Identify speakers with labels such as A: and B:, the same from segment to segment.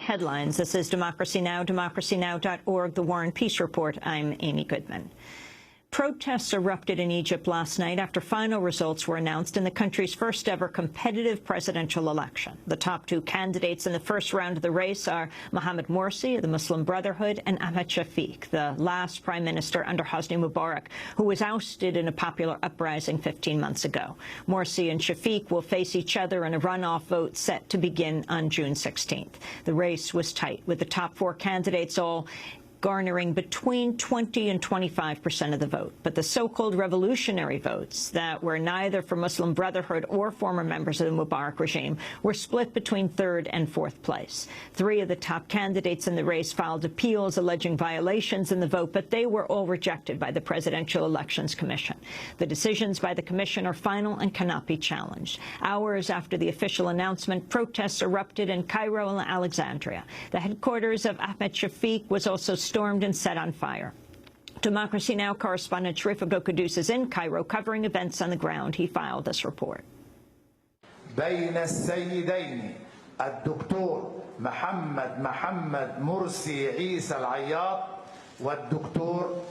A: headlines. This is Democracy Now!, democracynow.org, The War and Peace Report. I'm Amy Goodman. Protests erupted in Egypt last night after final results were announced in the country's first-ever competitive presidential election. The top two candidates in the first round of the race are Mohamed Morsi of the Muslim Brotherhood and Ahmed Shafik, the last prime minister under Hosni Mubarak, who was ousted in a popular uprising 15 months ago. Morsi and Shafik will face each other in a runoff vote set to begin on June 16th. The race was tight, with the top four candidates all garnering between 20 and 25% of the vote. But the so-called revolutionary votes that were neither for Muslim Brotherhood or former members of the Mubarak regime were split between third and fourth place. Three of the top candidates in the race filed appeals alleging violations in the vote, but they were all rejected by the Presidential Elections Commission. The decisions by the commission are final and cannot be challenged. Hours after the official announcement, protests erupted in Cairo and Alexandria. The headquarters of Ahmed Shafik was also stormed and set on fire. Democracy Now! Correspondent Sharif Abdel Kouddous is in Cairo covering events on the ground. He filed this report.
B: بين السيدين الدكتور محمد مرسي عيسى العياط والدكتور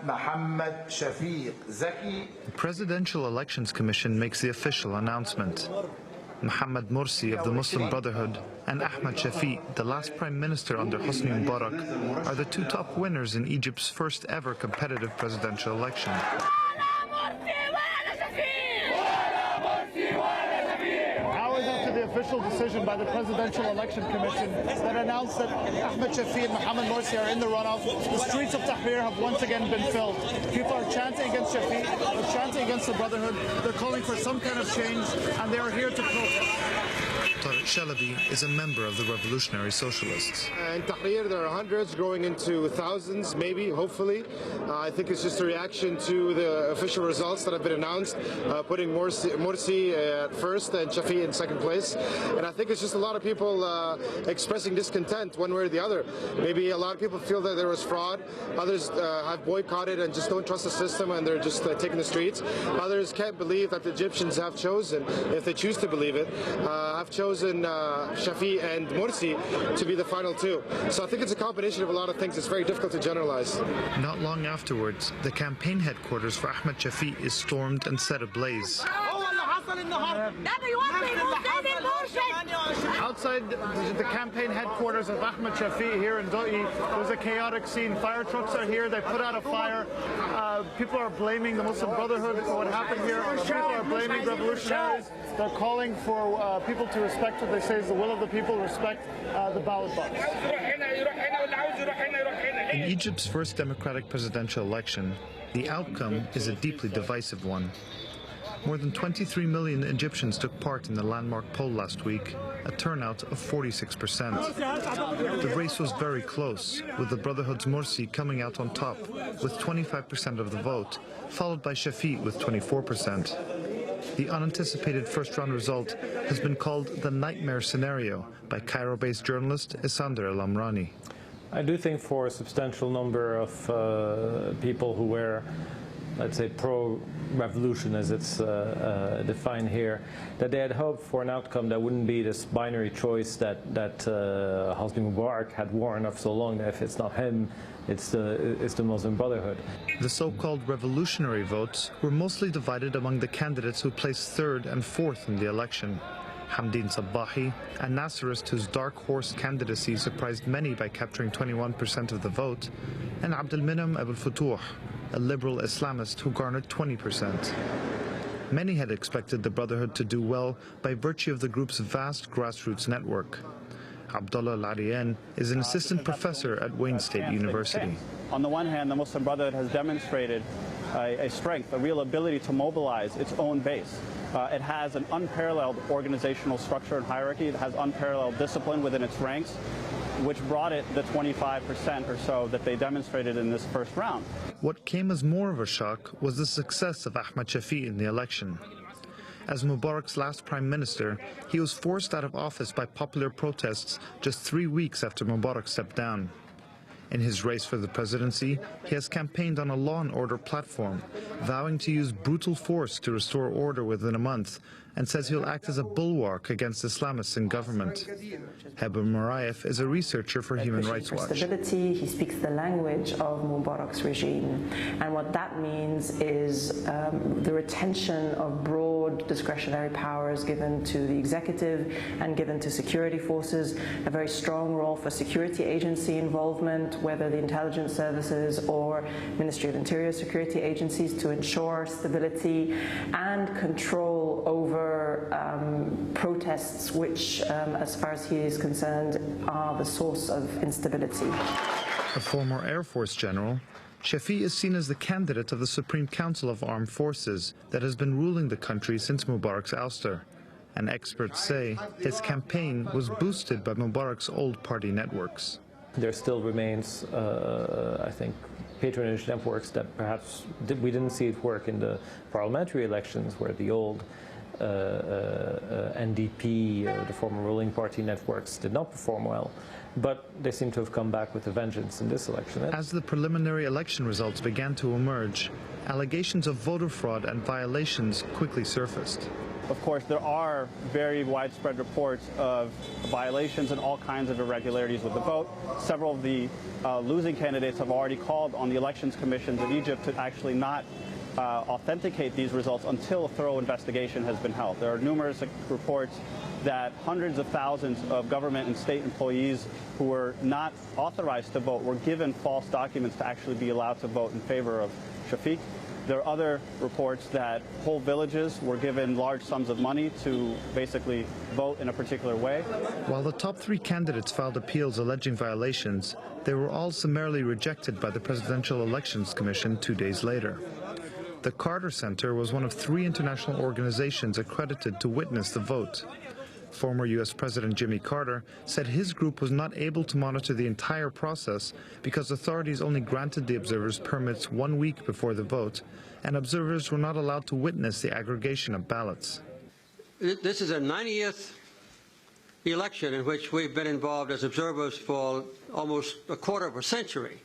B: محمد شفيق زكي.
C: The Presidential Elections Commission makes the official announcement. Mohamed Morsi of the Muslim Brotherhood and Ahmed Shafik, the last prime minister under Hosni Mubarak, are the two top winners in Egypt's first ever competitive presidential election.
D: Hours after the official decision by the Presidential Election Commission that announced that Ahmed Shafik and Mohamed Morsi are in the runoff, the streets of Tahrir have once again been filled. People are chanting against Shafik, they're chanting against the Brotherhood, they're calling for some kind of change, and they are here to protest.
C: Shalabi is a member of the Revolutionary Socialists.
E: In Tahrir, there are hundreds growing into thousands, maybe, hopefully. I think it's just a reaction to the official results that have been announced, putting Morsi at first and Shafik in second place. And I think it's just a lot of people expressing discontent one way or the other. Maybe a lot of people feel that there was fraud. Others have boycotted and just don't trust the system and they're just taking the streets. Others can't believe that the Egyptians have chosen, if they choose to believe it, have chosen Shafik and Morsi to be the final two. So I think it's a combination of a lot of things. It's very difficult to generalize.
C: Not long afterwards, the campaign headquarters for Ahmed Shafik is stormed and set ablaze.
D: Outside the campaign headquarters of Ahmed Shafik here in Doi, there's a chaotic scene. Fire trucks are here, they put out a fire. People are blaming the Muslim Brotherhood for what happened here. People are blaming revolutionaries. They're calling for people to respect what they say is the will of the people, respect the ballot box.
C: In Egypt's first democratic presidential election, the outcome is a deeply divisive one. More than 23 million Egyptians took part in the landmark poll last week, a turnout of 46%. The race was very close, with the Brotherhood's Morsi coming out on top with 25% of the vote, followed by Shafik with 24%. The unanticipated first-round result has been called the nightmare scenario by Cairo-based journalist Isander El-Amrani.
F: I do think for a substantial number of people who were, let's say, pro-revolution, as it's defined here, that they had hoped for an outcome that wouldn't be this binary choice that Hosni Mubarak had warned of so long, that if it's not him, it's the Muslim Brotherhood.
C: The so-called revolutionary votes were mostly divided among the candidates who placed third and fourth in the election. Hamdin Sabbahi, a Nasserist whose dark horse candidacy surprised many by capturing 21% of the vote, and Abdelminam Abel Futuh, a liberal Islamist who garnered 20%. Many had expected the Brotherhood to do well by virtue of the group's vast grassroots network. Abdullah Al-Arian is an assistant professor at Wayne State University.
G: On the one hand, the Muslim Brotherhood has demonstrated a strength, a real ability to mobilize its own base. It has an unparalleled organizational structure and hierarchy. It has unparalleled discipline within its ranks, which brought it the 25% or so that they demonstrated in this first round.
C: What came as more of a shock was the success of Ahmed Shafik in the election. As Mubarak's last prime minister, he was forced out of office by popular protests just 3 weeks after Mubarak stepped down. In his race for the presidency, he has campaigned on a law and order platform, vowing to use brutal force to restore order within a month, and says he'll act as a bulwark against Islamists in government. Heba Morayef is a researcher for Human Rights Watch.
H: Stability, he speaks the language of Mubarak's regime, and what that means is the retention of broad discretionary powers given to the executive and given to security forces, a very strong role for security agency involvement, whether the intelligence services or Ministry of Interior security agencies, to ensure stability and control over protests which, as far as he is concerned, are the source of instability.
C: A former Air Force general, Shafik is seen as the candidate of the Supreme Council of Armed Forces that has been ruling the country since Mubarak's ouster. And experts say his campaign was boosted by Mubarak's old party networks.
F: There still remains, I think, patronage networks that perhaps we didn't see it work in the parliamentary elections, where the old NDP, the former ruling party networks, did not perform well, but they seem to have come back with a vengeance in this election.
C: As the preliminary election results began to emerge, allegations of voter fraud and violations quickly surfaced.
G: Of course, there are very widespread reports of violations and all kinds of irregularities with the vote. Several of the losing candidates have already called on the elections commissions of Egypt to actually not authenticate these results until a thorough investigation has been held. There are numerous reports that hundreds of thousands of government and state employees who were not authorized to vote were given false documents to actually be allowed to vote in favor of Shafik. There are other reports that whole villages were given large sums of money to basically vote in a particular way.
C: While the top three candidates filed appeals alleging violations, they were all summarily rejected by the Presidential Elections Commission 2 days later. The Carter Center was one of 3 international organizations accredited to witness the vote. Former U.S. President Jimmy Carter said his group was not able to monitor the entire process because authorities only granted the observers permits 1 week before the vote, and observers were not allowed to witness the aggregation of ballots.
I: This is a 90th election in which we've been involved as observers for almost a quarter of a century.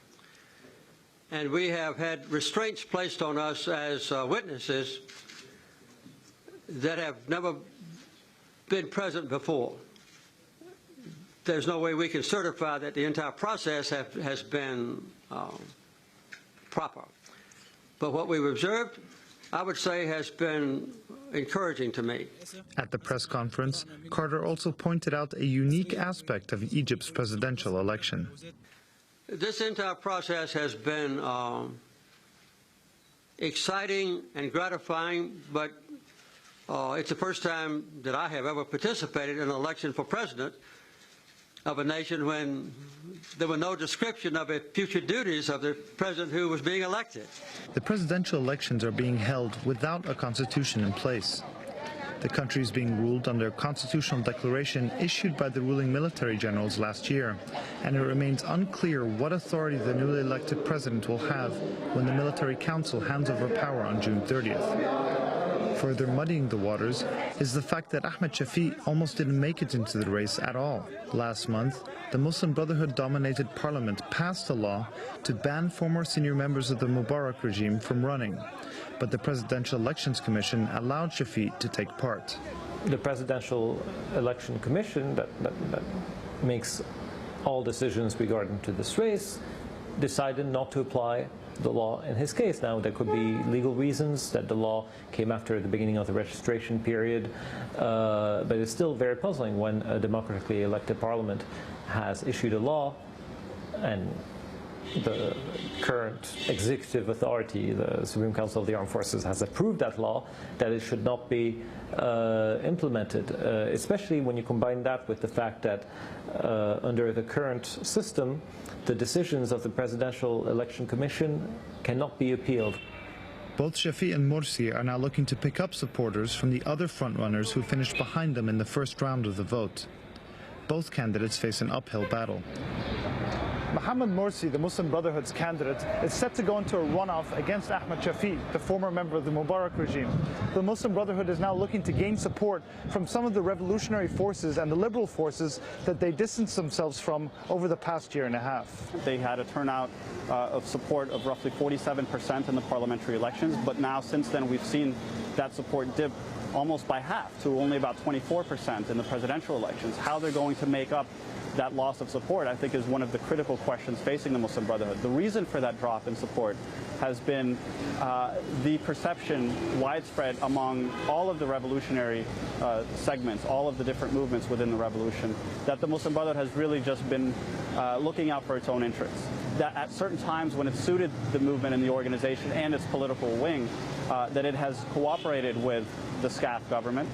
I: And we have had restraints placed on us as witnesses that have never been present before. There's no way we can certify that the entire process has been proper. But what we've observed, I would say, has been encouraging to me.
C: At the press conference, Carter also pointed out a unique aspect of Egypt's presidential election.
I: This entire process has been exciting and gratifying, but it's the first time that I have ever participated in an election for president of a nation when there were no description of the future duties of the president who was being elected.
C: The presidential elections are being held without a constitution in place. The country is being ruled under a constitutional declaration issued by the ruling military generals last year, and it remains unclear what authority the newly elected president will have when the military council hands over power on June 30th. Further muddying the waters is the fact that Ahmed Shafik almost didn't make it into the race at all. Last month, the Muslim Brotherhood-dominated parliament passed a law to ban former senior members of the Mubarak regime from running. But the Presidential Elections Commission allowed Shafik to take part.
F: The Presidential Election Commission that makes all decisions regarding to this race decided not to apply the law in his case. Now, there could be legal reasons that the law came after the beginning of the registration period, but it's still very puzzling when a democratically elected parliament has issued a law and the current executive authority, the Supreme Council of the Armed Forces, has approved that law, that it should not be implemented, especially when you combine that with the fact that under the current system, the decisions of the Presidential Election Commission cannot be appealed.
C: Both Shafik and Morsi are now looking to pick up supporters from the other frontrunners who finished behind them in the first round of the vote. Both candidates face an uphill battle.
D: Mohamed Morsi, the Muslim Brotherhood's candidate, is set to go into a runoff against Ahmed Shafik, the former member of the Mubarak regime. The Muslim Brotherhood is now looking to gain support from some of the revolutionary forces and the liberal forces that they distanced themselves from over the past year and a half.
G: They had a turnout of support of roughly 47% in the parliamentary elections, but now since then we've seen that support dip almost by half to only about 24% in the presidential elections. How they're going to make up that loss of support, I think, is one of the critical questions facing the Muslim Brotherhood. The reason for that drop in support has been the perception widespread among all of the revolutionary segments, all of the different movements within the revolution, that the Muslim Brotherhood has really just been looking out for its own interests. That at certain times when it suited the movement and the organization and its political wing, that it has cooperated with the SCAF government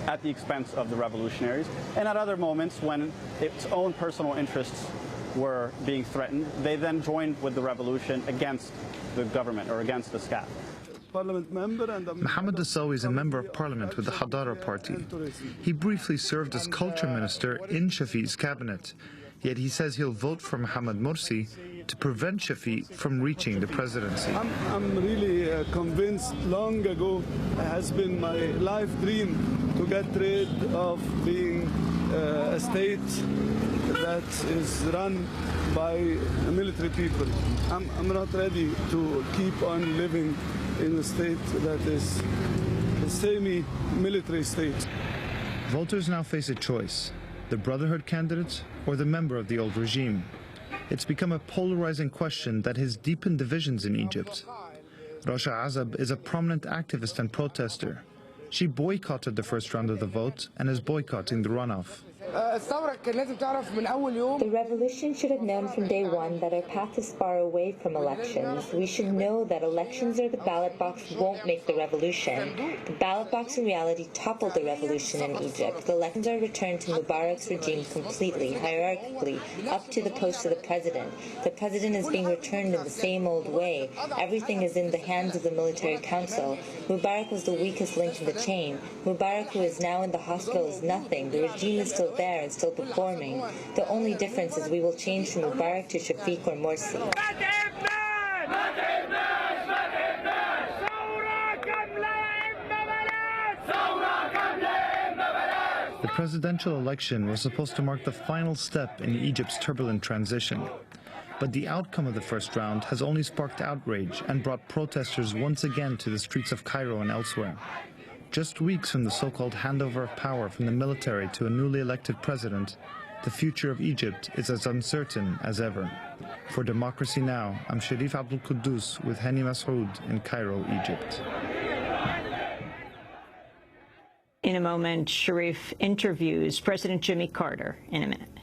G: at the expense of the revolutionaries, and at other moments when its own personal interests were being threatened, they then joined with the revolution against the government or against the SCAF.
C: Mohamed Assawi is a member of parliament with the Hadara party. He briefly served as culture minister in Shafiq's cabinet, yet he says he'll vote for Mohamed Morsi to prevent Shafik from reaching the presidency.
J: I'm really convinced. Long ago has been my life dream to get rid of being a state that is run by military people. I'm not ready to keep on living in a state that is a semi-military state.
C: Voters now face a choice: the Brotherhood candidate or the member of the old regime. It's become a polarizing question that has deepened divisions in Egypt. Rasha Azab is a prominent activist and protester. She boycotted the first round of the vote and is boycotting the runoff.
K: The revolution should have known from day one that our path is far away from elections. We should know that elections or the ballot box won't make the revolution. The ballot box in reality toppled the revolution in Egypt. The elections are returned to Mubarak's regime completely, hierarchically, up to the post of the president. The president is being returned in the same old way. Everything is in the hands of the military council. Mubarak was the weakest link in the chain. Mubarak, who is now in the hospital, is nothing. The regime is still there and still performing. The only difference is we will change from Mubarak to Shafik or Morsi.
C: The presidential election was supposed to mark the final step in Egypt's turbulent transition. But the outcome of the first round has only sparked outrage and brought protesters once again to the streets of Cairo and elsewhere. Just weeks from the so-called handover of power from the military to a newly elected president, the future of Egypt is as uncertain as ever. For Democracy Now!, I'm Sharif Abdel Kouddous with Hany Massoud in Cairo, Egypt.
A: In a moment, Sharif interviews President Jimmy Carter in a minute.